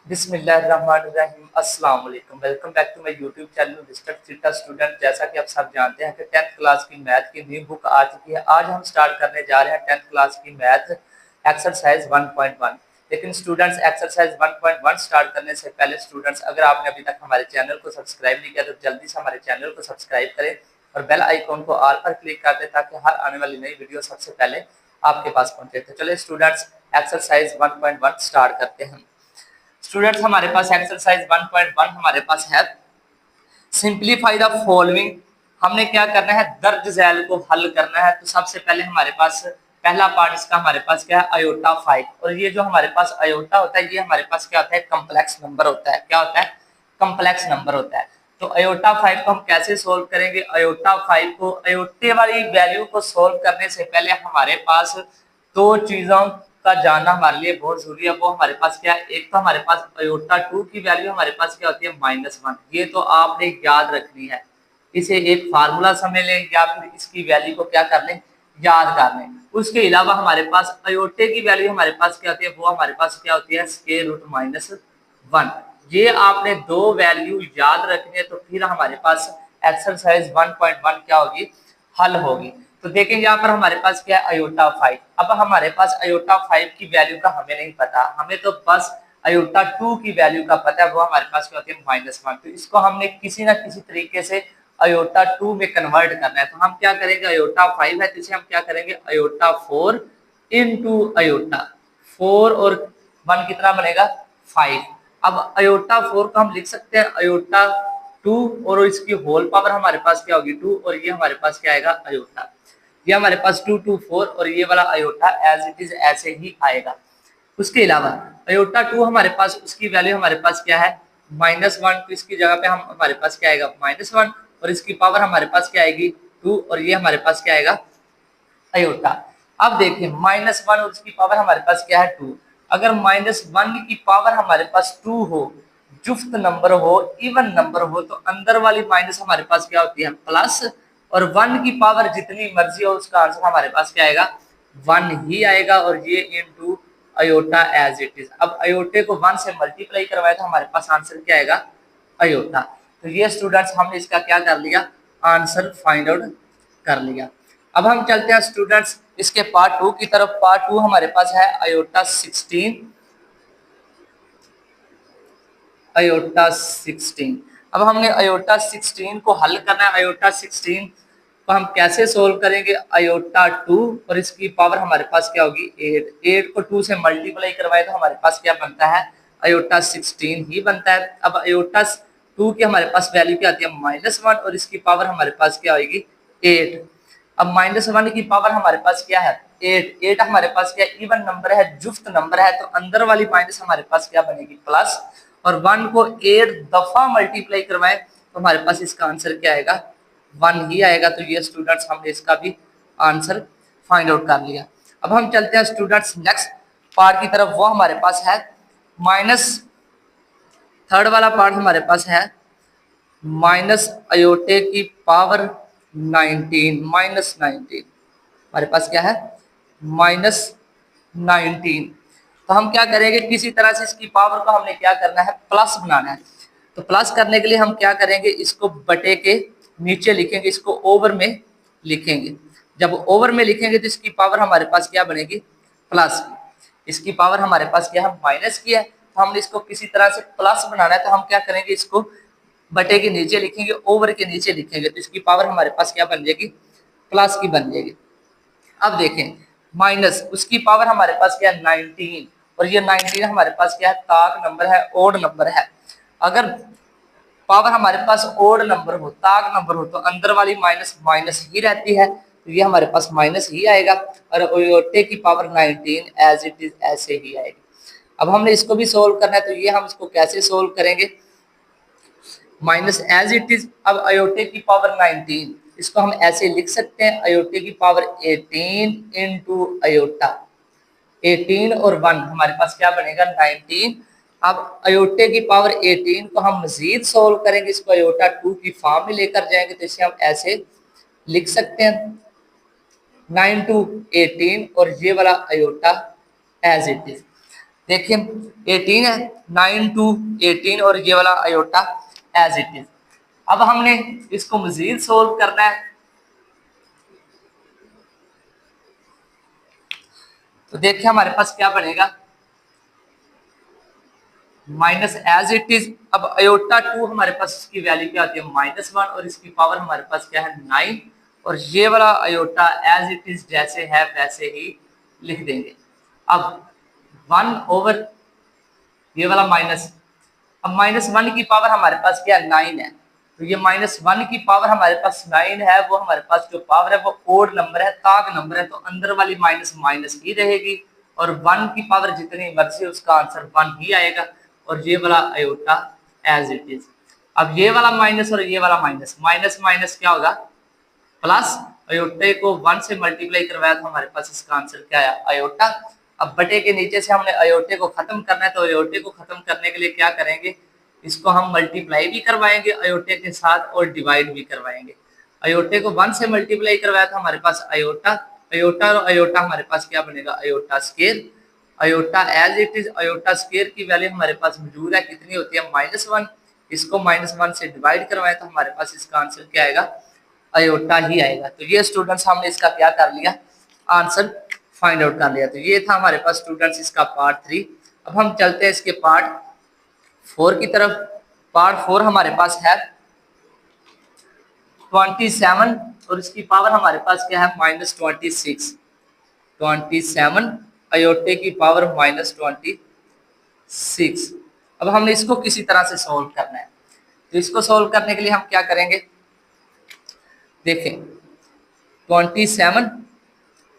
बिस्मिल्लाहिर्रहमानिर्रहीम अस्सलाम वालेकुम। Welcome back to my YouTube channel Mister Theta Student. जैसा कि आप सब जानते हैं कि 10th क्लास की मैथ की न्यू बुक आ चुकी है। आज हम स्टार्ट करने जा रहे हैं 10th क्लास की मैथ एक्सरसाइज 1.1। लेकिन स्टूडेंट्स, एक्सरसाइज 1.1 स्टार्ट करने से पहले स्टूडेंट्स, अगर आपने अभी तक हमारे चैनल को सब्सक्राइब नहीं किया तो जल्दी से हमारे चैनल को सब्सक्राइब करें और बेल आइकॉन को ऑल पर क्लिक कर दें ताकि हर आने वाली नई वीडियो सबसे पहले आपके पास पहुंचे। तो चलिए स्टूडेंट्स, एक्सरसाइज 1.1 स्टार्ट करते हैं। स्टूडेंट्स, हमारे पास एक्सरसाइज 1.1 हमारे पास है सिंप्लीफाई द फॉलोइंग। हमने क्या करना है, दर्ज झैल को हल करना है। तो सबसे पहले हमारे पास पहला पार्ट इसका हमारे पास क्या है, अयोटा 5। और ये जो हमारे पास अयोटा होता है ये हमारे पास क्या होता है, कम्प्लेक्स नंबर होता है। क्या होता है, कम्प्लेक्स नंबर होता है। तो अयोटा 5 को हम कैसे सोल्व करेंगे, अयोटा 5 को अयोटे वाली वैल्यू को सोल्व करने से पहले हमारे पास दो चीजों का जानना हमारे लिए बहुत जरूरी है। वो हमारे पास क्या है, एक तो हमारे पास अयोटा 2 की वैल्यू हमारे पास क्या होती है, -1। ये तो आपने याद रखनी है, इसे एक फार्मूला समझ लें या फिर इसकी वैल्यू को क्या कर लें, याद कर लें। उसके अलावा हमारे पास अयोटे की वैल्यू हमारे पास क्या होती है, वो हमारे पास क्या होती है, √-1। ये आपने दो वैल्यू याद रखनी है तो फिर हमारे पास एक्सरसाइज 1.1 क्या होगी, हल होगी। तो देखें यहाँ पर हमारे पास क्या है, अयोटा 5। अब हमारे पास अयोटा 5 की वैल्यू का हमें नहीं पता, हमें तो बस अयोटा 2 की वैल्यू का पता है, वो हमारे पास क्या होती है, -1। तो इसको हमने किसी ना किसी तरीके से अयोटा 2 में कन्वर्ट करना है। तो हम क्या करेंगे, अयोटा 5 है तो इसे हम क्या करेंगे, अयोटा 4 इंटू अयोटा 4 और 1 कितना बनेगा, 5। अब अयोटा 4 को हम लिख सकते हैं अयोटा 2 और इसकी होल पावर हमारे पास क्या होगी, 2। और ये हमारे पास क्या आएगा, अयोटा। ये हमारे पास 2 2 4 और ये वाला अयोटा एज इट इज ऐसे ही आएगा। उसके अलावा अयोटा 2 हमारे पास उसकी वैल्यू हमारे पास क्या है, -1। तो इसकी जगह पे हम हमारे पास क्या आएगा, -1 और इसकी पावर हमारे पास क्या आएगी, 2। और ये हमारे पास क्या आएगा, अयोटा। अब देखिए -1 और उसकी पावर हमारे पास क्या है, 2। अगर -1 की पावर हमारे पास 2 हो, जुफ्त नंबर हो, इवन नंबर हो, तो अंदर वाली माइनस हमारे पास क्या होती है, प्लस। और 1 की पावर जितनी मर्जी हो उसका आंसर हमारे पास क्या आएगा, 1 ही आएगा। और ये into iota as it is. अब अयोटे को 1 से मल्टीप्लाई करवाए तो हमारे पास आंसर क्या आएगा, अयोटा। तो ये स्टूडेंट्स हमने इसका क्या कर लिया, आंसर फाइंड आउट कर लिया। अब हम चलते हैं स्टूडेंट्स इसके पार्ट 2 की तरफ। पार्ट 2 हमारे पास है अयोटा 16। अयोटा 16। अब हमने अयोटा 16 को हल करना है। अयोटा 16 को हम कैसे सोल्व करेंगे, अयोटा 2 और इसकी पावर हमारे पास क्या होगी, 8। 8 को 2 से मल्टीप्लाई करवाए तो हमारे पास क्या बनता है, अयोटा 16 ही बनता है। अब अयोटा 2 की हमारे पास वैल्यू क्या आती है, -1 और इसकी पावर हमारे पास क्या होगी, 8। अब -1 की पावर हमारे पास क्या है, 8। 8 हमारे पास क्या इवन नंबर है, जुफ्त नंबर है, तो अंदर वाली माइनस हमारे पास क्या बनेगी, प्लस। और 1 को 8 दफा मल्टीप्लाई करवाए तो हमारे पास इसका आंसर क्या आएगा, 1 ही आएगा। तो ये स्टूडेंट्स हमने इसका भी आंसर फाइंड आउट कर लिया। अब हम चलते हैं स्टूडेंट्स नेक्स्ट पार्ट की तरफ। वो हमारे पास है माइनस, थर्ड वाला पार्ट हमारे पास है माइनस अयोटे की पावर 19। -19 हमारे पास क्या है, -19। तो हम क्या करेंगे, किसी तरह से इसकी पावर को हमने क्या करना है, प्लस बनाना है। तो प्लस करने के लिए हम क्या करेंगे, इसको बटे के नीचे लिखेंगे, इसको ओवर में लिखेंगे। जब ओवर में लिखेंगे तो इसकी पावर हमारे पास क्या बनेगी, प्लस। इसकी पावर हमारे पास क्या है, माइनस की है, तो हमने इसको किसी तरह से प्लस बनाना है। तो हम क्या करेंगे, इसको बटे के नीचे लिखेंगे, ओवर के नीचे लिखेंगे, तो इसकी पावर हमारे पास क्या बन जाएगी, प्लस की बन जाएगी। अब देखें माइनस, उसकी पावर हमारे पास क्या है, 19। और ये 19 हमारे पास क्या है, ताक नंबर है, ओड नंबर है। अगर पावर हमारे पास ओड नंबर हो, ताक नंबर हो, तो अंदर वाली माइनस माइनस ही रहती है, तो ये हमारे पास माइनस ही आएगा। और ओयोटे की पावर 19 एज इट इज ऐसे ही आएगी। अब हमने इसको भी सोल्व करना है, तो ये हम इसको कैसे सोल्व करेंगे, माइनस एज इट इज। अब अयोटे की पावर 19, इसको हम ऐसे लिख सकते हैं, अयोटे की पावर 18 इंटू अयोटा। 18 और 1 हमारे पास क्या बनेगा, 19। अब अयोटे की पावर 18 को हम मजीद सोल्व करेंगे, इसको अयोटा 2 की फॉर्म में लेकर जाएंगे, तो इसे हम ऐसे लिख सकते हैं, 9 टू 18 और ये वाला अयोटा एज इट इज। देखिए 18 है, 9 टू 18 और ये वाला आयोटा एज इट इज। अब हमने इसको मजीद सोल्व करना है, तो देखिए हमारे पास क्या बनेगा, माइनस एज इट इज। अब अयोटा 2 हमारे पास इसकी वैल्यू क्या होती है -1 और इसकी पावर हमारे पास क्या है 9, और ये वाला अयोटा एज इट इज जैसे है वैसे ही लिख देंगे। अब 1 ओवर ये वाला माइनस, अब -1 की पावर हमारे पास क्या 9 है, तो ये -1 की पावर हमारे पास 9 है, वो हमारे पास जो पावर है वो ओड नंबर है, ताक नंबर है, तो अंदर वाली माइनस माइनस ही रहेगी और 1 की पावर जितनी मर्जी उसका आंसर 1 ही आएगा, और ये वाला अयोटा एज इट इज। अब ये वाला माइनस और ये वाला माइनस, माइनस माइनस क्या होगा प्लस, अयोटे को 1 से मल्टीप्लाई करवाया तो हमारे पास इसका आंसर क्या आया अयोटा। अब बटे के नीचे से हमने अयोटे को खत्म करना है, तो अयोटे को खत्म करने के लिए क्या करेंगे, इसको हम मल्टीप्लाई भी करवाएंगे अयोटे के साथ और डिवाइड भी करवाएंगे। अयोटे को 1 से मल्टीप्लाई करवाया तो हमारे पास अयोटा, अयोटा और अयोटा हमारे पास क्या बनेगा iota square, iota as it is. Iota square की वैल्यू हमारे पास मौजूद है, कितनी होती है -1, इसको -1 से डिवाइड करवाए तो हमारे पास इसका आंसर क्या आएगा अयोटा ही आएगा। तो ये स्टूडेंट्स हमने इसका क्या कर लिया आंसर फाइंड आउट कर लिया। तो ये था हमारे पास स्टूडेंट्स इसका पार्ट 3। अब हम चलते हैं इसके पार्ट 4 की तरफ। पार्ट 4 हमारे पास है 27 और इसकी पावर हमारे पास क्या है -26, 27 अयोटे की पावर -26। अब हमने इसको किसी तरह से सॉल्व करना है, तो इसको सॉल्व करने के लिए हम क्या करेंगे, देखें 27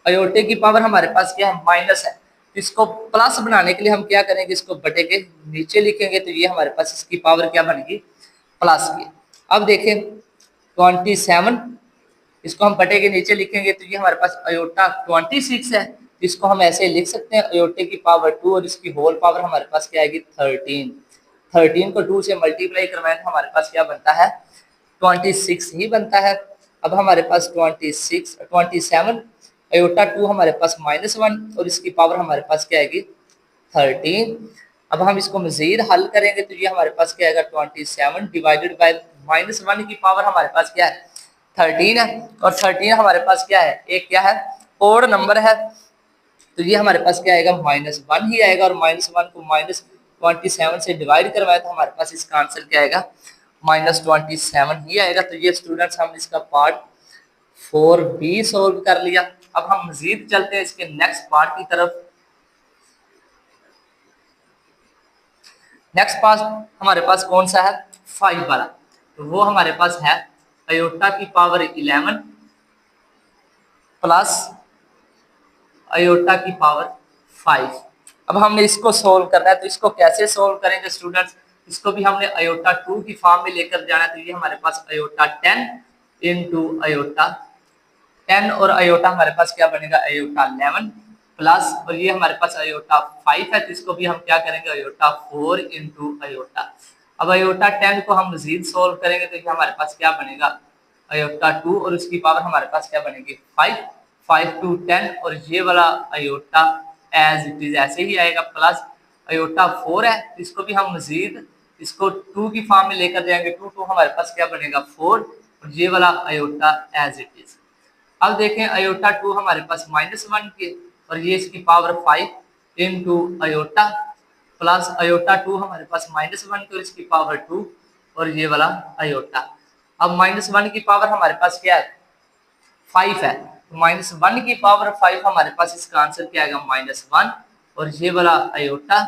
अयोटे की पावर हमारे पास क्या है माइनस है, तो इसको प्लस बनाने के लिए हम क्या करेंगे, इसको बटे के नीचे लिखेंगे, तो ये हमारे पास इसकी पावर क्या बनेगी प्लस की। अब देखें 27 इसको हम बटे के नीचे लिखेंगे तो ये हमारे पास अयोटा 26 है, इसको हम ऐसे लिख सकते हैं अयोटे की पावर 2 और इसकी होल पावर हमारे पास क्या आएगी 13। 13 को 2 से मल्टीप्लाई करवाएं तो हमारे पास क्या बनता है 26 ही बनता है। अब हमारे पास 27 अयोटा 2 हमारे पास -1 और इसकी पावर हमारे पास क्या आएगी 13। अब हम इसको मजीद हल करेंगे तो ये हमारे पास क्या आएगा 27 डिवाइडेड बाय -1 की पावर हमारे पास क्या है 13 है, और 13 हमारे पास क्या है एक क्या है ओड नंबर है, तो ये हमारे पास क्या आएगा -1 ही आएगा, और -1 को -27 से डिवाइड करवाए तो हमारे पास इसका आंसर क्या आएगा -27 ही आएगा। तो ये स्टूडेंट्स हम इसका पार्ट 4B सोल्व कर लिया। अब हम मजीद चलते हैं इसके नेक्स्ट पार्ट की तरफ। नेक्स्ट पार्ट हमारे पास कौन सा है 5 वाला, तो वो हमारे पास है अयोटा की पावर 11 प्लस अयोटा की पावर 5। अब हमने इसको सोल्व करना है, तो इसको कैसे सोल्व करेंगे स्टूडेंट्स, इसको भी हमने अयोटा 2 की फॉर्म में लेकर जाना है, तो ये हमारे पास अयोटा 10 इंटू अयोटा 10 और अयोटा हमारे पास क्या बनेगा अयोटा 11 प्लस, और ये हमारे पास अयोटा 5 है, तो इसको भी हम क्या करेंगे अयोटा 4 इंटू अयोटा। अब अयोटा 10 को हम मजीद सोल्व करेंगे तो ये हमारे पास क्या बनेगा अयोटा 2 और उसकी पावर हमारे पास क्या बनेगी 5, 5 टू 10, और ये वाला अयोटा एज इट इज ऐसे ही आएगा प्लस अयोटा 4 है, तो इसको भी हम मजीद इसको 2 की फॉर्म में लेकर जाएंगे, 2 2 हमारे पास क्या बनेगा 4, और ये वाला अयोटा एज इट इज। अब देखें अयोटा 2 हमारे पास -1 के और ये इसकी power 5 into iota plus iota 2 हमारे पास -1 के और इसकी पावर 2 और ये वाला अयोटा। अब -1 की पावर हमारे पास क्या है 5 है, तो -1 की पावर 5 हमारे पास इसका आंसर क्या आएगा -1 और ये वाला अयोटा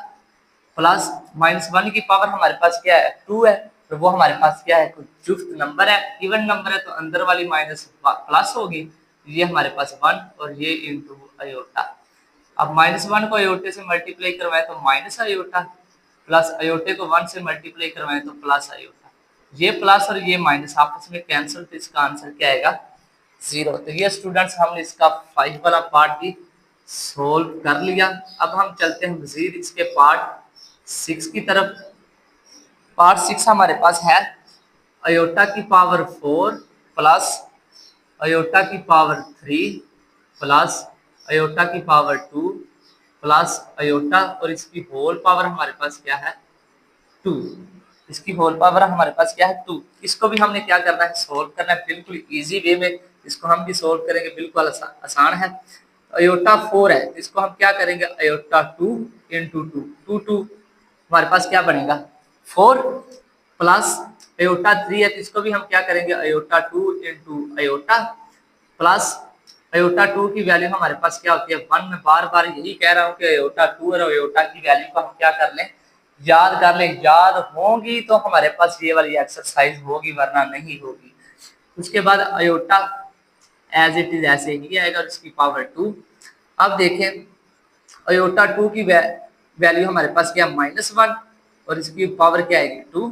प्लस -1 की पावर हमारे पास क्या है 2 है, तो वो हमारे पास क्या है कुछ जुफ्त नंबर है, इवन नंबर है, तो अंदर वाली माइनस प्लस होगी, ये हमारे पास 1 और ये इंटू अयोटा। अब -1 को अयोटे से मल्टीप्लाई करवाए तो माइनस अयोटा, प्लस अयोटे को 1 से मल्टीप्लाई करवाए तो प्लस अयोटा, ये प्लस और ये माइनस आपस में कैंसिल, तो इसका आंसर क्या आएगा 0। तो ये स्टूडेंट्स हमने इसका 5 वाला पार्ट भी सोल्व कर लिया। अब हम चलते हैं मजीद इसके पार्ट 6 की तरफ। पार्ट 6 हमारे पास है अयोटा की पावर 4 प्लस अयोटा की पावर 3 प्लस अयोटा की पावर 2 प्लस अयोटा और इसकी होल पावर हमारे पास क्या है 2। इसकी होल पावर हमारे पास क्या है 2। इसको भी हमने क्या करना है सोल्व करना है बिल्कुल इजी वे में। इसको हम भी सोल्व करेंगे बिल्कुल आसान है। अयोटा 4 है, इसको हम क्या करेंगे अयोटा 2 इंटू 2 हमारे पास क्या बनेगा 4 प्लस अयोटा 3 है तो इसको भी हम क्या करेंगे iota 2 into iota plus iota 2 की वैल्यू हमारे पास क्या होती है 1। मैं बार बार यही कह रहा हूँ कि अयोटा 2 और अयोटा की वैल्यू को हम क्या कर लें याद कर लें। याद होगी तो हमारे पास ये वाली एक्सरसाइज होगी वरना नहीं होगी। उसके बाद अयोटा एज इट इज ऐसे ही आएगा और इसकी पावर 2। अब देखें अयोटा 2 की वैल्यू हमारे पास क्या -1 और इसकी पावर क्या आएगी 2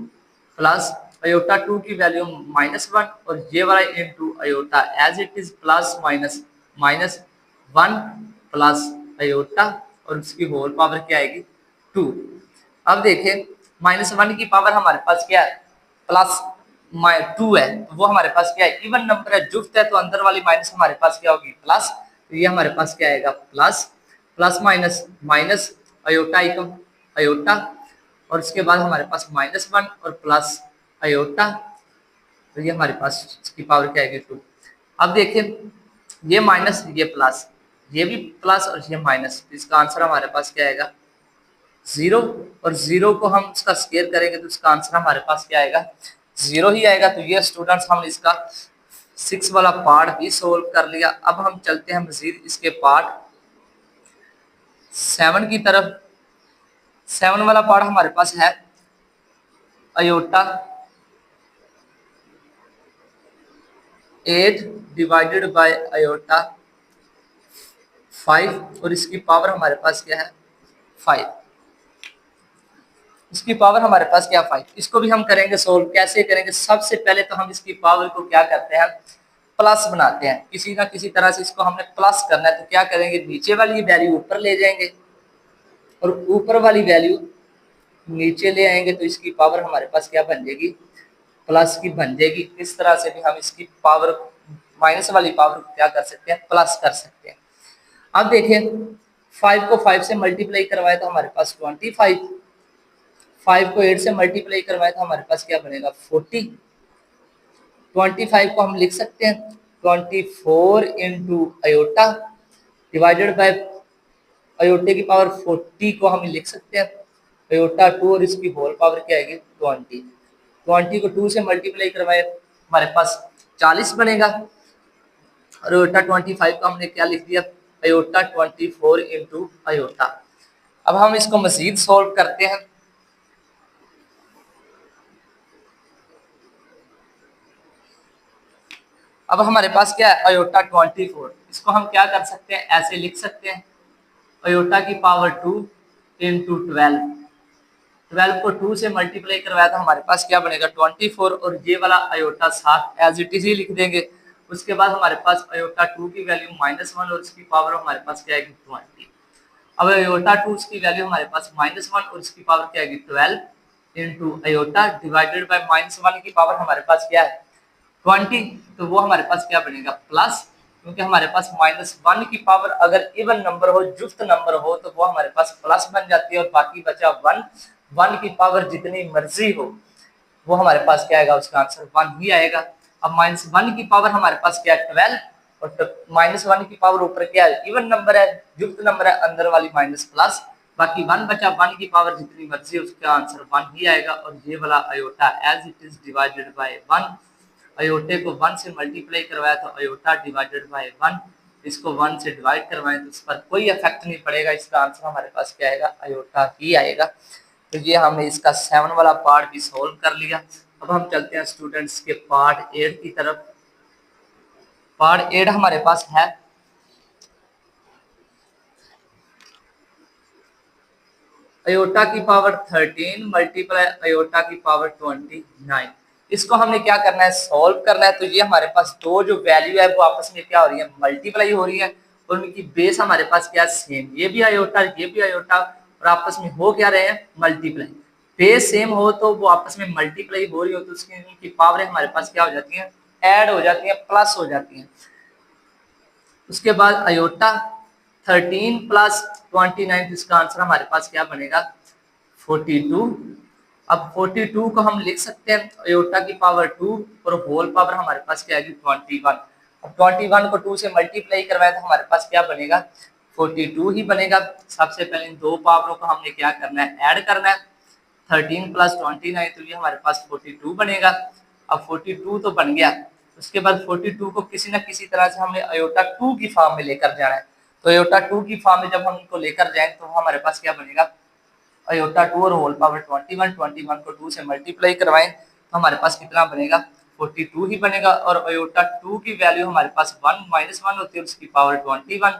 प्लस अयोटा 2 की वैल्यू -1 और ये वाला into iota as it is plus minus 1 plus iota और उसकी होल पावर क्या आएगी 2। अब देखें -1 की पावर हमारे पास क्या है प्लस 2 है तो वो हमारे पास क्या है इवन नंबर है जुफ्त है तो अंदर वाली माइनस हमारे पास क्या होगी प्लस। तो ये हमारे पास क्या आएगा plus plus minus minus iota इकम अयोटा और इसके बाद हमारे पास -1 और प्लस अयोटा तो ये हमारे पास इसकी पावर क्या आएगी 2। अब देखिए ये माइनस ये प्लस ये भी प्लस और ये माइनस इसका आंसर हमारे पास क्या आएगा 0 और 0 को हम इसका स्क्वायर करेंगे तो इसका आंसर हमारे पास क्या आएगा 0 ही आएगा। तो ये स्टूडेंट्स हमने इसका 6 वाला पार्ट भी सोल्व कर लिया। अब हम चलते हैं मजीद इसके पार्ट 7 की तरफ। 7 वाला पार्ट हमारे पास है अयोटा 8 डिवाइडेड बाय अयोटा 5 और इसकी पावर हमारे पास क्या है 5। इसकी पावर हमारे पास क्या 5। इसको भी हम करेंगे सोल्व। कैसे करेंगे सबसे पहले तो हम इसकी पावर को क्या करते हैं प्लस बनाते हैं। किसी ना किसी तरह से इसको हमने प्लस करना है तो क्या करेंगे नीचे वाली वैल्यू ऊपर ले जाएंगे और ऊपर वाली वैल्यू नीचे ले आएंगे तो इसकी पावर हमारे पास क्या बन जाएगी प्लस की बन जाएगी। इस तरह से भी हम इसकी पावर माइनस वाली पावर को क्या कर सकते हैं प्लस कर सकते हैं। अब देखिए 5 को 5 से मल्टीप्लाई करवाए तो हमारे पास 25। 5 को 8 से मल्टीप्लाई करवाए तो हमारे पास क्या बनेगा 40। 25 को हम लिख सकते हैं 24 इंटू अयोटा डिवाइडेड बाय अयोटे की पावर 40 को हम लिख सकते हैं अयोटा 2 और इसकी होल पावर क्या आएगी 20। 20 को 2 से मल्टीप्लाई करवाए हमारे पास 40 बनेगा और अयोटा 25 को हमने क्या लिख दिया अयोटा 24 इंटू अयोटा। अब हम इसको मजीद सोल्व करते हैं। अब हमारे पास क्या है अयोटा 24। इसको हम क्या कर सकते हैं ऐसे लिख सकते हैं अयोटा की पावर 2 इंटू 12 को 2 से मल्टीप्लाई करवाया तो हमारे पास क्या बनेगा 24 और ये वाला अयोटा साथ एज इट इज ही लिख देंगे। उसके बाद हमारे पास अयोटा 2 की वैल्यू -1 और इसकी पावर हमारे पास क्या आएगी 20। अब अयोटा 2 की वैल्यू हमारे पास -1 और इसकी पावर क्या आएगी 12 इंटू अयोटा डिवाइडेड बाय -1 की पावर हमारे पास क्या है 20। तो वो हमारे पास क्या बनेगा प्लस क्योंकि हमारे पास -1 की पावर अगर इवन नंबर हो जुफ्त नंबर हो तो वो हमारे पास प्लस बन जाती है और बाकी बचा 1 की पावर जितनी मर्जी हो वो हमारे पास क्या आएगा उसका आंसर 1 ही आएगा। अब -1 की पावर हमारे पास क्या है 12 और -1 की पावर ऊपर क्या है इवन नंबर है जुफ्त नंबर है अंदर वाली माइनस प्लस बाकी 1 बचा 1 की पावर जितनी मर्जी उसका आंसर 1 ही आएगा। और ये वाला iota as it is divided by 1 अयोटे को 1 से मल्टीप्लाई करवाया तो अयोटा डिवाइडेड बाय 1 इसको 1 से डिवाइड करवाएं तो इस पर कोई इफेक्ट नहीं पड़ेगा। इसका आंसर हमारे पास क्या आएगा अयोटा ही आएगा। तो ये हमने इसका 7 वाला पार्ट भी सोल्व कर लिया। अब हम चलते हैं स्टूडेंट्स के पार्ट 8 की तरफ। पार्ट 8 हमारे पास है अयोटा की पावर 13 मल्टीप्लाई अयोटा की पावर 29। इसको हमने क्या करना है सॉल्व करना है। तो ये हमारे पास दो जो वैल्यू है वो आपस में क्या हो रही है मल्टीप्लाई हो रही है और उनकी बेस हमारे पास क्या सेम ये भी अयोटा और आपस में हो क्या रहे हैं मल्टीप्लाई। बेस सेम हो तो वो आपस में मल्टीप्लाई हो रही हो तो उसकी उनकी पावर हमारे पास क्या हो जाती है ऐड हो जाती है प्लस हो जाती है। उसके बाद अयोटा 13 प्लस 29, इसका आंसर हमारे पास क्या बनेगा 42। अब 42 को हम लिख सकते हैं आयोटा की पावर 2 और होल पावर हमारे पास क्या आएगी 21। अब 21 को 2 से मल्टीप्लाई करवाए तो हमारे पास क्या बनेगा 42 ही बनेगा। सबसे पहले इन दो पावरों को हमने क्या करना है ऐड करना है, 13 प्लस 29 तो ये हमारे पास 42 बनेगा। अब 42 तो बन गया, उसके बाद 42 को किसी न किसी तरह से हमने आयोटा 2 की फॉर्म में लेकर जाना है। तो आयोटा 2 की फॉर्म में जब हम इनको लेकर जाएंगे तो हमारे पास क्या बनेगा आयोटा 2 और होल पावर 21 को 2 से मल्टीप्लाई करवाएं तो हमारे पास कितना बनेगा 42 ही बनेगा। और आयोटा 2 की वैल्यू हमारे पास 1 -1 होती है, उसकी पावर 21।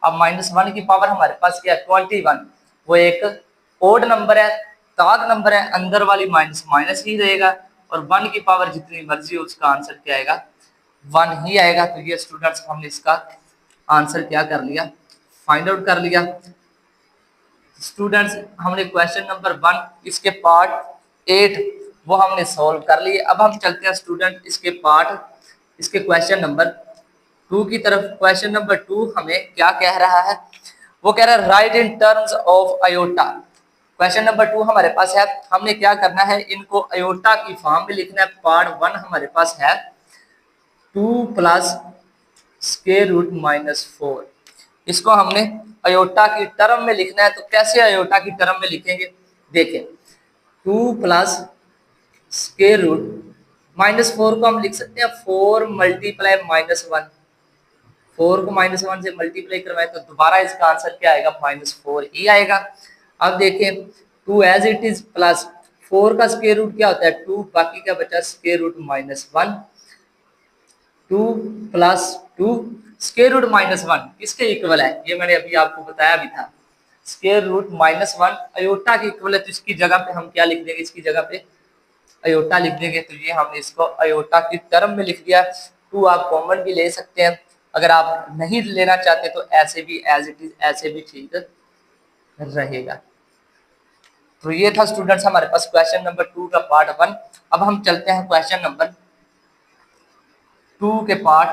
अब -1 की पावर हमारे पास क्या 21, वो एक ओड नंबर है, ताग नंबर है, अंदर वाली माइनस माइनस ही रहेगा और 1 की पावर जितनी मर्जी हो उसका आंसर क्या आएगा 1 ही आएगा। तो ये स्टूडेंट्स हमने इसका आंसर क्या कर लिया फाइंड आउट कर लिया। स्टूडेंट्स हमने क्वेश्चन नंबर 1 इसके पार्ट 8 वो हमने सॉल्व कर लिए। अब हम चलते हैं स्टूडेंट इसके क्वेश्चन नंबर 2 की तरफ। क्वेश्चन नंबर 2 हमें क्या कह रहा है, वो कह रहा है right in terms of iota. Question number 2 हमारे पास है, हमने क्या करना है इनको आयोटा की फॉर्म में लिखना है। पार्ट 1 हमारे पास है 2 प्लस स्क्वायर रूट -4, इसको हमने आयोटा की टर्म में लिखना है। तो कैसे आयोटा की टर्म में लिखेंगे, देखिए 2 प्लस स्क्वायर रूट -4 को हम लिख सकते हैं 4 मल्टीप्लाई -1, 4 को -1 से मल्टीप्लाई करवाए तो दोबारा इसका आंसर क्या आएगा -4 ही आएगा। अब देखें 2 एज इट इज प्लस 4 का स्क्वायर रूट क्या होता है 2, बाकी क्या बचा square root -1, 2 plus 2 square root -1 किसके इक्वल है, ये मैंने अभी आपको बताया भी था, स्क्वायर रूट -1 अयोटा के इक्वल है। तो इसकी जगह पे हम क्या लिख देंगे, इसकी जगह पे अयोटा लिख देंगे। तो ये हमने इसको अयोटा की टर्म में लिख दिया। 2 आप कॉमन भी ले सकते हैं, अगर आप नहीं लेना चाहते तो ऐसे भी एज इट इज ऐसे भी ठीक रहेगा। तो ये था स्टूडेंट्स हमारे पास क्वेश्चन नंबर 2 का पार्ट 1। अब हम चलते हैं क्वेश्चन नंबर 2 के पार्ट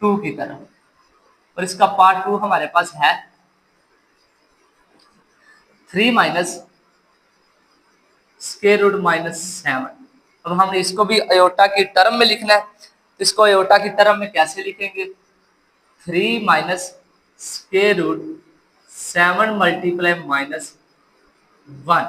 2 की तरफ और इसका पार्ट 2 हमारे पास है 3 माइनस स्क्वायर रूट -7। अब हमने इसको भी अयोटा की टर्म में लिखना है। तो इसको अयोटा की टर्म में कैसे लिखेंगे 3 माइनस स्क्वायर रूट 7 मल्टीप्लाई -1।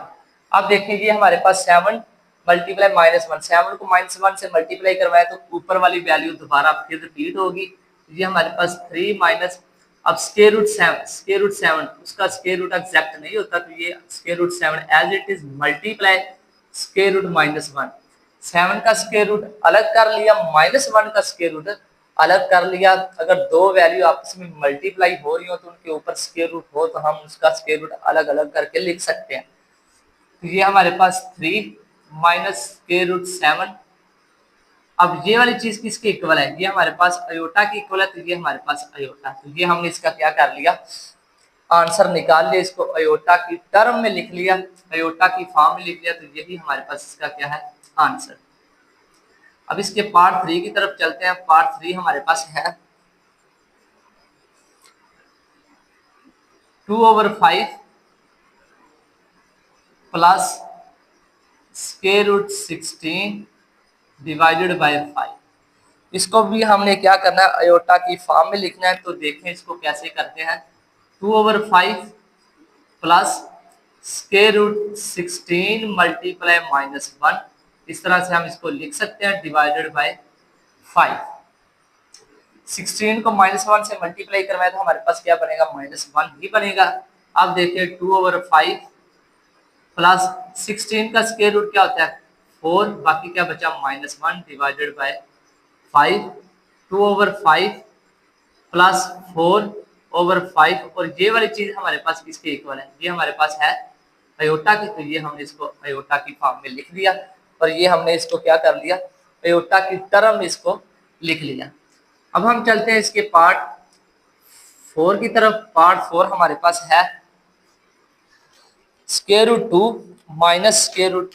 अब देखिए ये हमारे पास 7 मल्टीप्लाई -1, 7 को -1 से मल्टीप्लाई करवाए तो ऊपर वाली वैल्यू दोबारा फिर रिपीट होगी। ये हमारे पास 3 माइनस अब स्क्वायर रूट 7 उसका स्क्वायर रूट एग्जैक्ट नहीं होता, तो ये square root 7 as it is multiply square root -1। 7 का स्क्वायर रूट अलग कर लिया, -1 का स्क्वायर रूट अलग कर लिया। अगर दो वैल्यू आपस में मल्टीप्लाई हो रही हो तो उनके ऊपर स्क्वायर रूट हो तो हम उसका स्क्वायर रूट अलग अलग करके लिख सकते हैं। तो ये हमारे पास 3 माइनस स्क्वायर रूट 7। अब ये वाली चीज किसके इक्वल है, ये हमारे पास अयोटा की इक्वल है, तो ये हमारे पास अयोटा, तो ये हमने इसका क्या कर लिया आंसर निकाल लिया, इसको अयोटा की टर्म में लिख लिया, अयोटा की फॉर्म में लिख लिया। तो यही हमारे पास इसका क्या है आंसर। अब इसके पार्ट 3 की तरफ चलते हैं। पार्ट 3 हमारे पास है 2/5 plus square root 16 divided by 5। इसको भी हमने क्या करना है अयोटा की फॉर्म में लिखना है। तो देखें इसको कैसे करते हैं 2/5 प्लस स्क्वायर रूट 16 मल्टीप्लाई -1, इस तरह से हम इसको लिख सकते हैं डिवाइडेड बाय 5। 16 को -1 से मल्टीप्लाई करवाए तो हमारे पास क्या बनेगा -1 ही बनेगा। अब देखिए 2/5 प्लस 16 का स्क्वायर रूट क्या होता है 4, बाकी क्या बचा -1 डिवाइडेड बाय 5। 2/5 प्लस 4/5 और ये वाली चीज हमारे पास किसके इक्वल है, ये हमारे पास है अयोटा की। तो ये हमने इसको अयोटा की फॉर्म में लिख दिया और ये हमने इसको क्या कर लिया अयोटा की टर्म में इसको लिख लिया। अब हम चलते हैं इसके पार्ट 4 की तरफ। पार्ट 4 हमारे पास है square root 2 minus square root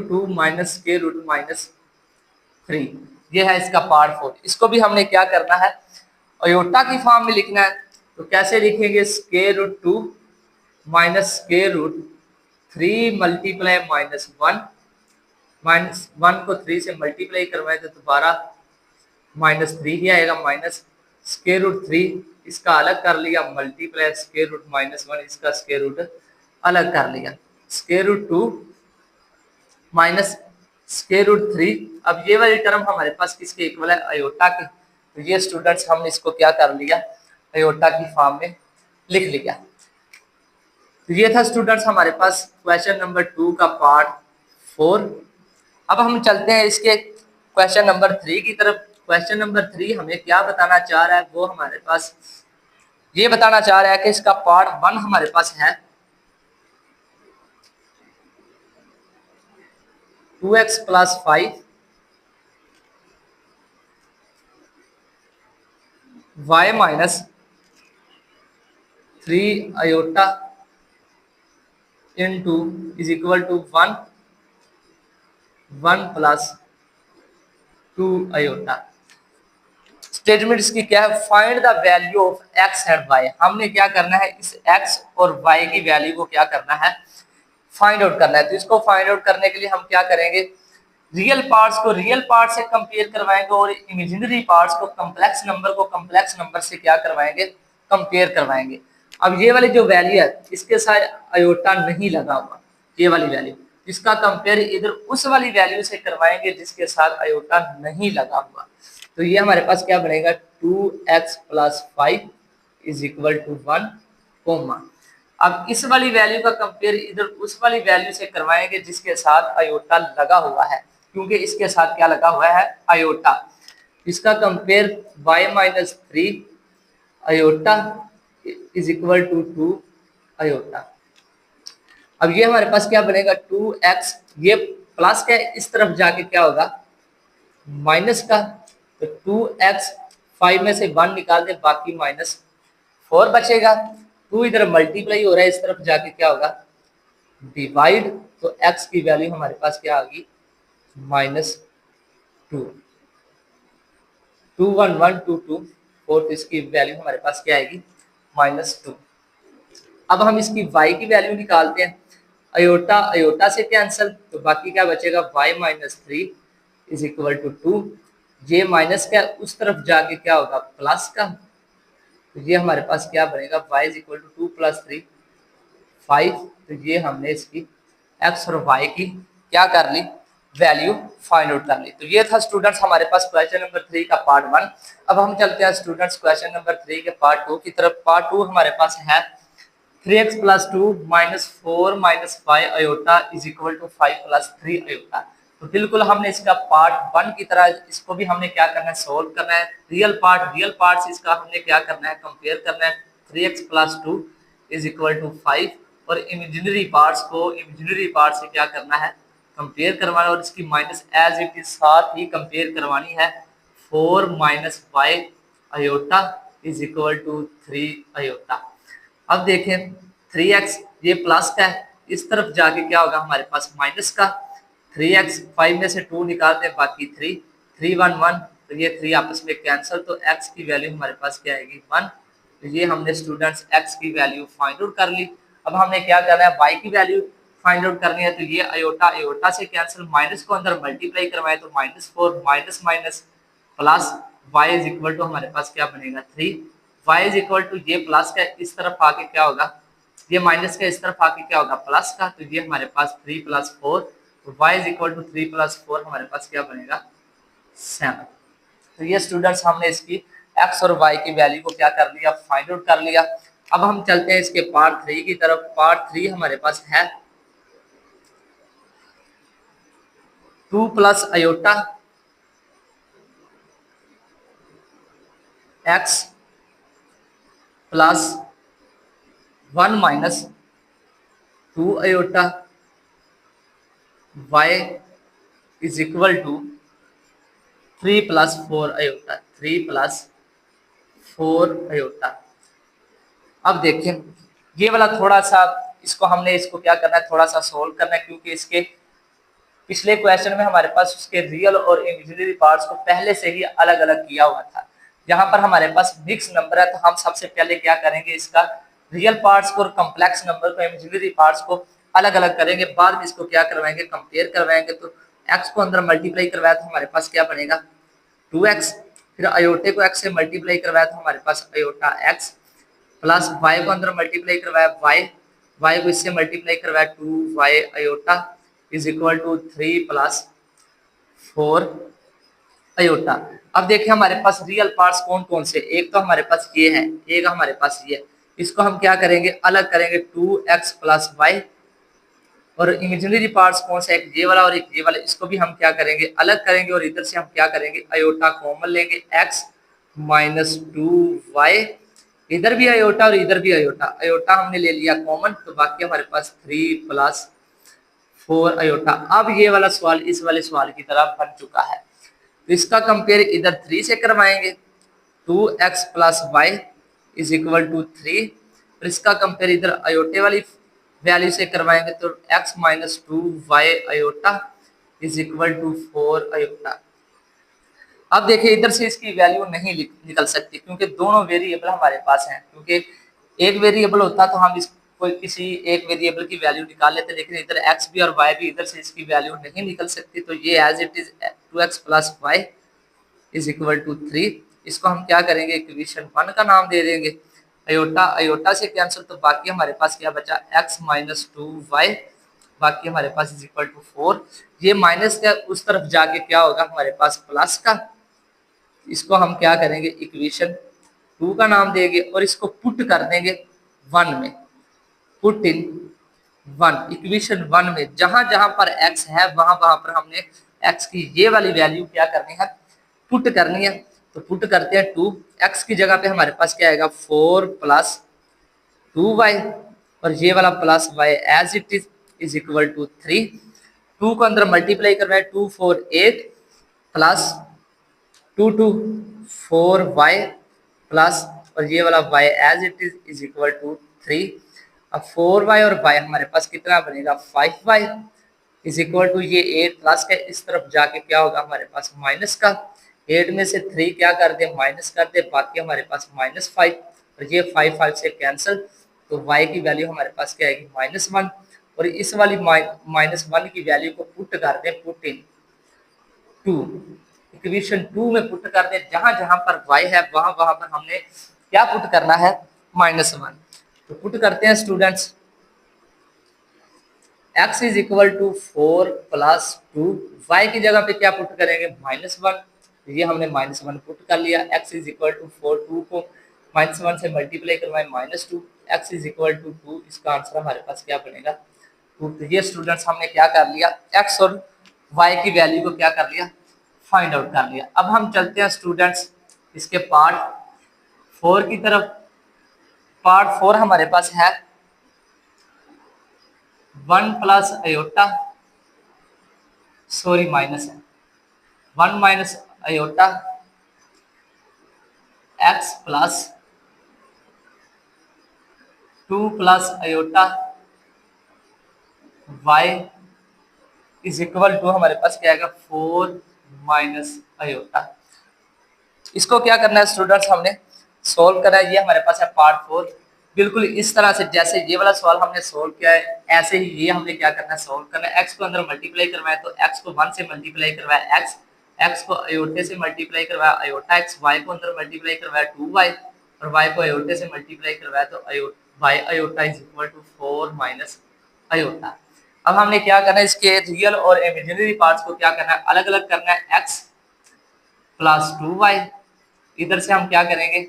2 minus square root -3, ये है इसका पार्ट 4। इसको भी हमने क्या करना है अयोटा की फॉर्म में लिखना है तो कैसे लिखेंगे, square root 2 minus square root 3 multiply -1, -1 को 3 से मल्टीप्लाई करवाए तो दोबारा -3 ही आएगा, माइनस स्क्वायर रूट 3 इसका अलग कर लिया, मल्टीप्लाई स्क्वायर रूट -1 इसका स्क्वायर रूट अलग कर लिया, square root 2 minus square root 3। अब ये वाली टर्म हमारे पास किसके इक्वल है, अयोटा के। तो ये स्टूडेंट्स हमने इसको क्या कर लिया, अयोटा की फॉर्म में लिख लिया। तो ये था स्टूडेंट्स हमारे पास क्वेश्चन नंबर 2 का पार्ट 4। अब हम चलते हैं इसके क्वेश्चन नंबर 3 की तरफ। क्वेश्चन नंबर 3 हमें क्या बताना चाह रहा है, वो हमारे पास ये बताना चाह रहा है कि इसका पार्ट 1 हमारे पास है 2x + 5 y - 3 iota into is equal to 1 + 2 iota. Statement इसकी क्या है, find the value of x and y। हमने क्या करना है, इस x और y की वैल्यू को क्या करना है, फाइंड आउट करना है। तो इसको फाइंड आउट करने के लिए हम क्या करेंगे, रियल पार्ट्स को रियल पार्ट से कंपेयर करवाएंगे और इमेजिनरी पार्ट्स को, कॉम्प्लेक्स नंबर को कॉम्प्लेक्स नंबर से क्या करवाएंगे, कंपेयर करवाएंगे। अब ये वाली जो वैल्यू है इसके साथ अयोटा नहीं लगा हुआ, ये वाली वैल्यू, इसका कंपेयर इधर उस वाली वैल्यू से करवाएंगे जिसके साथ अयोटा नहीं लगा हुआ। तो ये हमारे पास क्या बनेगा, 2x + 5 = 1 कोमा। अब इस वाली वैल्यू का कंपेयर इधर उस वाली वैल्यू से करवाएंगे जिसके साथ अयोटा लगा हुआ है, क्योंकि इसके साथ क्या लगा हुआ है, अयोटा। इसका कंपेयर y - 3 अयोटा = 2 अयोटा। अब ये हमारे पास क्या बनेगा, 2x, ये प्लस का इस तरफ जाके क्या होगा, माइनस का। तो 2x 5 में से 1 निकाल दे, बाकी -4 बचेगा। 2 इधर मल्टीप्लाई हो रहा है, इस तरफ जाके क्या होगा, डिवाइड। तो x की वैल्यू हमारे पास क्या आ गई, -2। 2 1 1 2 2 4, तो इसकी वैल्यू हमारे पास क्या आएगी, -2। अब हम इसकी y की वैल्यू निकालते हैं, अयोटा अयोटा से कैंसिल, तो बाकी क्या बचेगा, y - 3 = 2। ये माइनस का उस तरफ जाके क्या होगा, प्लस का। तो ये हमारे पास क्या बनेगा, y = 2 + 3 5। तो ये हमने इसकी x और y की क्या कर ली, वैल्यू फाइंड आउट कर ली। तो ये था स्टूडेंट्स हमारे पास क्वेश्चन नंबर 3 का पार्ट 1। अब हम चलते हैं स्टूडेंट्स क्वेश्चन नंबर 3 के पार्ट 2 की तरफ। पार्ट 2 हमारे पास है 3x + 2 - 4 - 5 अयोटा = 5 + 3 अयोटा। तो बिल्कुल हमने इसका पार्ट 1 की तरह इसको भी हमने क्या करना है, सोल्व करना है। रियल पार्ट से इसका हमने क्या करना है, कंपेयर करना है। 3x + 2 = 5 और इमेजिनरी पार्ट्स को इमेजिनरी पार्ट से क्या करना है, कंपेयर करवाना, और इसकी माइनस एज इट इज साथ ही कंपेयर करवानी है। 4 - 5 अयोटा = 3 अयोटा। अब देखें 3x ये प्लस का है, इस तरफ जाके क्या होगा हमारे पास माइनस का। 3x 5 में से 2 निकालते हैं, बाकी 3 3 1 1, तो ये 3 आपस में कैंसिल। तो x की वैल्यू हमारे पास क्या आएगी, 1। तो ये हमने स्टूडेंट्स x की वैल्यू फाइंड आउट कर ली। अब हमने क्या करना है, y की वैल्यू फाइंड आउट करनी है। तो ये अयोटा अयोटा से कैंसिल, माइनस को अंदर मल्टीप्लाई करवाए तो -4 माइनस माइनस प्लस y = हमारे पास क्या बनेगा, 3। y = ये प्लस का इस तरफ आके क्या होगा, ये माइनस का इस तरफ आके क्या होगा, प्लस का। तो ये हमारे पास 3 + 4, तो y = 3 + 4 हमारे पास क्या बनेगा, 7। तो ये स्टूडेंट्स हमने इसकी x और y की वैल्यू को क्या कर लिया, फाइंड आउट कर लिया। अब हम चलते हैं इसके पार्ट 3 की तरफ। पार्ट 3 हमारे पास है 2 + iota x + 1 - 2 iota y = 3 + 4 iota, 3 + 4 iota. अब देखें ये वाला थोड़ा सा इसको हमने इसको क्या करना है, थोड़ा सा सोल्व करना है, क्योंकि इसके पिछले क्वेश्चन में हमारे पास उसके रियल और इमेजिनरी पार्ट्स को पहले से ही अलग अलग किया हुआ था। यहाँ पर हमारे पास मिक्स नंबर है, तो हम सबसे पहले क्या करेंगे, इसका रियल पार्ट्स को और कम्प्लेक्स नंबर को, इमेजिनरी पार्ट्स को अलग अलग करेंगे। बाद में इसको क्या करवाएंगे, कंपेयर करवाएंगे। तो x को अंदर मल्टीप्लाई करवाया तो हमारे पास क्या बनेगा 2x, फिर अयोटे को x से मल्टीप्लाई करवाया तो हमारे पास अयोटा x, प्लस y को अंदर मल्टीप्लाई करवाया y को इससे मल्टीप्लाई करवाया 2y iota is equal to 3 plus 4 iota. अब देखिए हमारे पास रियल पार्ट्स कौन कौन से, एक तो हमारे पास ये है, एक हमारे पास ये है। इसको हम क्या करेंगे, अलग करेंगे 2x प्लस वाई। और इमेजिनरी पार्ट्स कौन सा, एक ये वाला और एक ये वाला, इसको भी हम क्या करेंगे, अलग करेंगे। और इधर से हम क्या करेंगे, अयोटा कॉमन लेंगे, x माइनस 2y, इधर भी अयोटा और इधर भी अयोटा, अयोटा हमने ले लिया कॉमन, तो बाकी हमारे पास 3 प्लस 4 अयोटा। अब ये वाला सवाल इस वाले सवाल की तरह बन चुका है, तो इसका कंपेयर इधर 3 से करवाएंगे, 2x plus Y is equal to 3, और इसका कंपेयर इधर अयोटे वाली वैल्यू से करवाएंगे, तो x minus 2y iota is equal to 4 iota. अब देखिए इधर से इसकी वैल्यू नहीं निकल सकती, क्योंकि दोनों वेरिएबल हमारे पास हैं। क्योंकि एक वेरिएबल होता तो हम इस कोई किसी एक वेरिएबल की वैल्यू निकाल लेते, लेकिन इधर x भी और y भी, इधर से इसकी वैल्यू नहीं निकल सकती। तो ये as it is 2x plus Y is equal to 3, इसको हम क्या करेंगे, इक्वेशन 1 का नाम दे देंगे। अयोटा अयोटा से कैंसिल, तो बाकी हमारे पास क्या बचा, x माइनस 2y, बाकी हमारे पास इज इक्वल टू 4। ये माइनस का उस तरफ जाके क्या होगा, हमारे पास प्लस का, इसको हम क्या करेंगे, इक्वेशन 2 का नाम देंगे और इसको पुट कर देंगे 1 में, पुट इन 1, इक्वेशन 1 में जहां जहां पर x है वहां वहां पर हमने x की ये वाली वैल्यू क्या करनी है, पुट करनी है। तो पुट करते हैं 2, x की जगह पे हमारे पास क्या आएगा 4 प्लस 2y, और ये वाला plus y as it is equal to 3। 2 को अंदर मल्टीप्लाई करना है, 2 4 8 प्लस 2 2 4y प्लस, और ये वाला y as it is equal to 3। अब 4y और y हमारे पास कितना बनेगा 5y इज इक्वल टू, ये 8 प्लस का इस तरफ जाके क्या होगा हमारे पास माइनस का, 8 में से 3 क्या कर दे, माइनस कर दे, बाकी हमारे पास -5, और ये 5 5 से कैंसिल, तो y की वैल्यू हमारे पास क्या आएगी -1, और इस वाली -1 की वैल्यू को पुट कर दे, पुट इन 2, इक्वेशन 2 में पुट कर दे। जहां जहां पर y है वहां वहां पर हमने क्या पुट करना है, -1। तो पुट करते हैं students, x is equal to 4 plus 2, y की जगह पे क्या पुट करेंगे -1, ये हमने -1 पुट कर लिया। x इज इक्वल टू 4, 2 को -1 से मल्टीप्लाई करवाएं -2, x इज इक्वल टू 2, इसका आंसर हमारे पास क्या बनेगा 2। तो ये स्टूडेंट्स हमने क्या कर लिया, x और y की वैल्यू को क्या कर लिया, फाइंड आउट कर लिया। अब हम चलते हैं स्टूडेंट्स इसके पार्ट 4 की तरफ। पार्ट 4 हमारे पास है 1 प्लस अयोटा, सॉरी माइनस है, 1 minus iota x plus 2 plus iota y is equal to, हमारे पास क्या आएगा 4 माइनस अयोटा। इसको क्या करना है स्टूडेंट्स, हमने सोल्व करना है। ये हमारे पास है पार्ट 4, बिल्कुल इस तरह से जैसे ये वाला सवाल हमने सोल्व किया है, ऐसे ही ये हमने क्या करना है, सोल्व करना है। x को अंदर मल्टीप्लाई करवाया तो x को 1 से मल्टीप्लाई करवाया x को अयोटे से मल्टीप्लाई करवाया अयोटा x, y को अंदर मल्टीप्लाई करवाया 2y, और y को अयोटे से मल्टीप्लाई करवाया तो y iota is equal to 4 minus iota. अब हमने क्या करना है, इसके रियल और इमेजिनरी पार्ट्स को क्या करना है, अलग अलग करना है। x प्लस 2y, इधर से हम क्या करेंगे,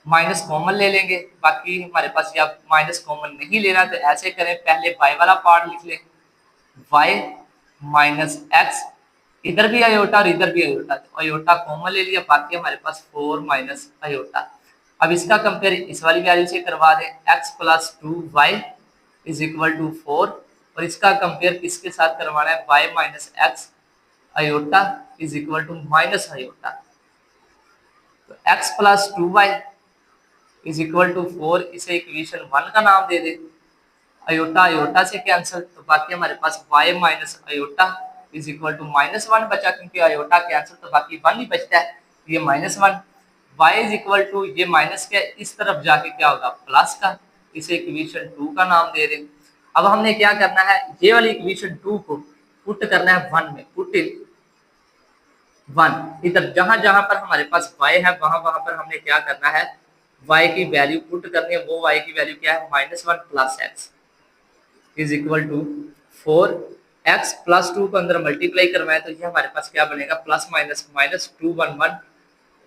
माइनस कॉमन ले लेंगे, बाकी हमारे पास या माइनस कॉमन नहीं लेना, तो ऐसे करें, पहले y वाला पार्ट लिख लें, y माइनस एक्स, इधर भी अयोटा और इधर भी अयोटा, तो अयोटा कॉमन ले लिया, बाकी हमारे पास 4 माइनस अयोटा। अब इसका कंपेयर इस वाली वैल्यू से करवा दें, x plus 2y is equal to 4, और इसका कंपेयर किसके साथ करवाना है, y minus x iota is equal to minus iota. तो x plus 2y is equal to 4, इसे इक्वेशन 1 का नाम दे दे। अयोटा अयोटा से कैंसिल, तो बाकी हमारे पास y minus iota is equal to -1 बचा, क्योंकि अयोटा कैंसिल तो बाकी 1 ही बचता है। ये -1, y इज इक्वल टू ये माइनस क्या इस तरफ जाके क्या होगा प्लस का, इसे इक्वेशन 2 का नाम दे दें। अब हमने क्या करना है, ये वाली इक्वेशन 2 को पुट करना है 1 में, पुट इन 1, इधर जहां जहां पर हमारे पास y है वहां वहां पर हमने क्या करना है, y की वैल्यू पुट करनी है। वो y की वैल्यू क्या है, -1 plus x is equal to 4, x plus 2 को अंदर मल्टीप्लाई करवाएं तो ये हमारे पास क्या बनेगा, प्लस माइनस माइनस 2 1 1,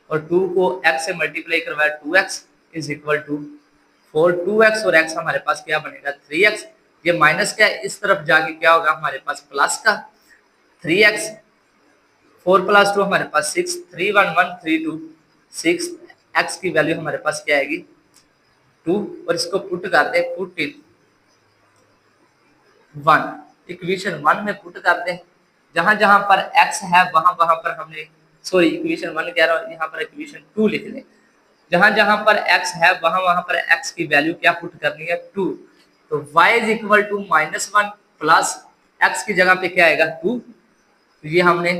और 2 को x से मल्टीप्लाई करवाए 2x is equal to 4, 2x और x हमारे पास क्या बनेगा 3x, ये माइनस क्या है इस तरफ जाके क्या होगा हमारे पास प्लस का 3x, 4 प्लस 2 हमारे पास 6, 3 1 1 3 2 6, x की वैल्यू हमारे पास क्या आएगी 2, और इसको पुट कर दे, पुट इन 1, इक्वेशन 1 में पुट कर दें। जहां जहां पर x है वहां वहां पर हमने, सॉरी इक्वेशन 1 कह रहा हूं, यहाँ पर इक्वेशन 2 लिख लें। जहां जहां पर x है वहां वहां पर x की वैल्यू क्या पुट करनी है 2, तो y is equal to -1 plus x की जगह पे क्या आएगा 2, तो ये हमने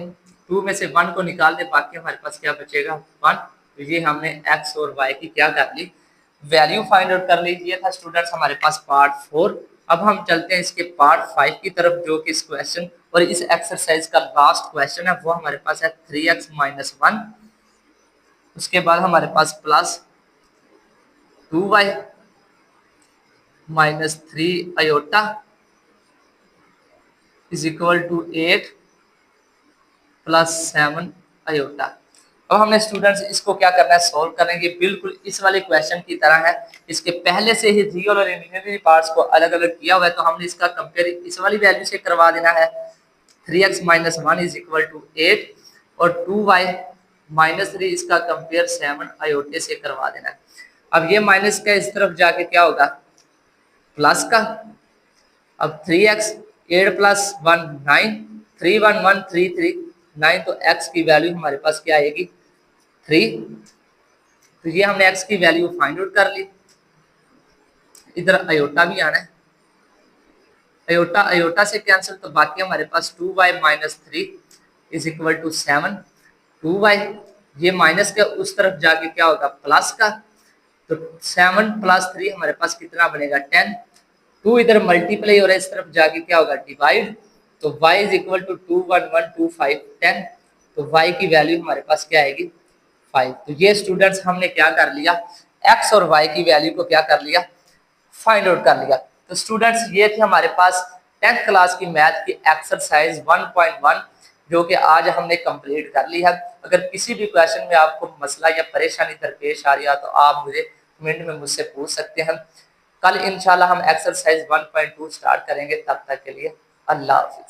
2 में से 1 को निकाल दे, बाकी हमारे पास क्या बचेगा 1, तो ये हमने x और y की क्या कर ली, वैल्यू फाइंड आउट कर ली। ये था स्टूडेंट्स हमारे पास पार्ट 4। अब हम चलते हैं इसके पार्ट 5 की तरफ, जो कि इस क्वेश्चन और इस एक्सरसाइज का लास्ट क्वेश्चन है। वो हमारे पास है 3x - 1, उसके बाद हमारे पास plus 2y - 3 iota is equal to 8 plus 7 iota. अब हमने स्टूडेंट्स इसको क्या करना है, सॉल्व करेंगे बिल्कुल इस वाले क्वेश्चन की तरह है। इसके पहले से ही रियल और इमेजिनरी पार्ट्स को अलग अलग किया हुआ है, तो हमने इसका कंपेयर इस वाली वैल्यू से करवा देना है। 3x - 1 इज इक्वल टू 8 और 2y - 3 इसका कंपेयर 7 आयोटे से करवा देना है। अब ये माइनस का इस तरफ जाके क्या होगा प्लस का, अब 3x 8 प्लस 1 9, 3 1 1 3 3 9, तो x की वैल्यू हमारे पास क्या आएगी 3, तो ये हमने x की वैल्यू फाइंड आउट कर ली। इधर अयोटा भी आना है, अयोटा अयोटा से कैंसिल, तो बाकी हमारे पास 2y - 3 is equal to 7, 2y ये माइनस के उस तरफ जाके क्या होगा प्लस का, तो 7 प्लस 3 हमारे पास कितना बनेगा 10, 2 इधर मल्टीप्लाई हो रहा है इस तरफ जाके क्या होगा डिवाइड, तो y इज इक्वल टू 2 1 1 2 5 10, तो y की वैल्यू हमारे पास क्या आएगी 5। तो ये स्टूडेंट्स हमने क्या कर लिया, x और y की वैल्यू को क्या कर लिया फाइंड आउट कर लिया। तो स्टूडेंट्स ये थे हमारे पास 10th क्लास की मैथ की एक्सरसाइज 1.1, जो कि आज हमने कंप्लीट कर ली है। अगर किसी भी क्वेश्चन में आपको मसला या परेशानी दरपेश आ रही है तो आप मुझे कमेंट में मुझसे पूछ सकते हैं। कल इंशाल्लाह हम एक्सरसाइज 1.2 स्टार्ट करेंगे, तब तक के लिए अल्लाह हाफिज।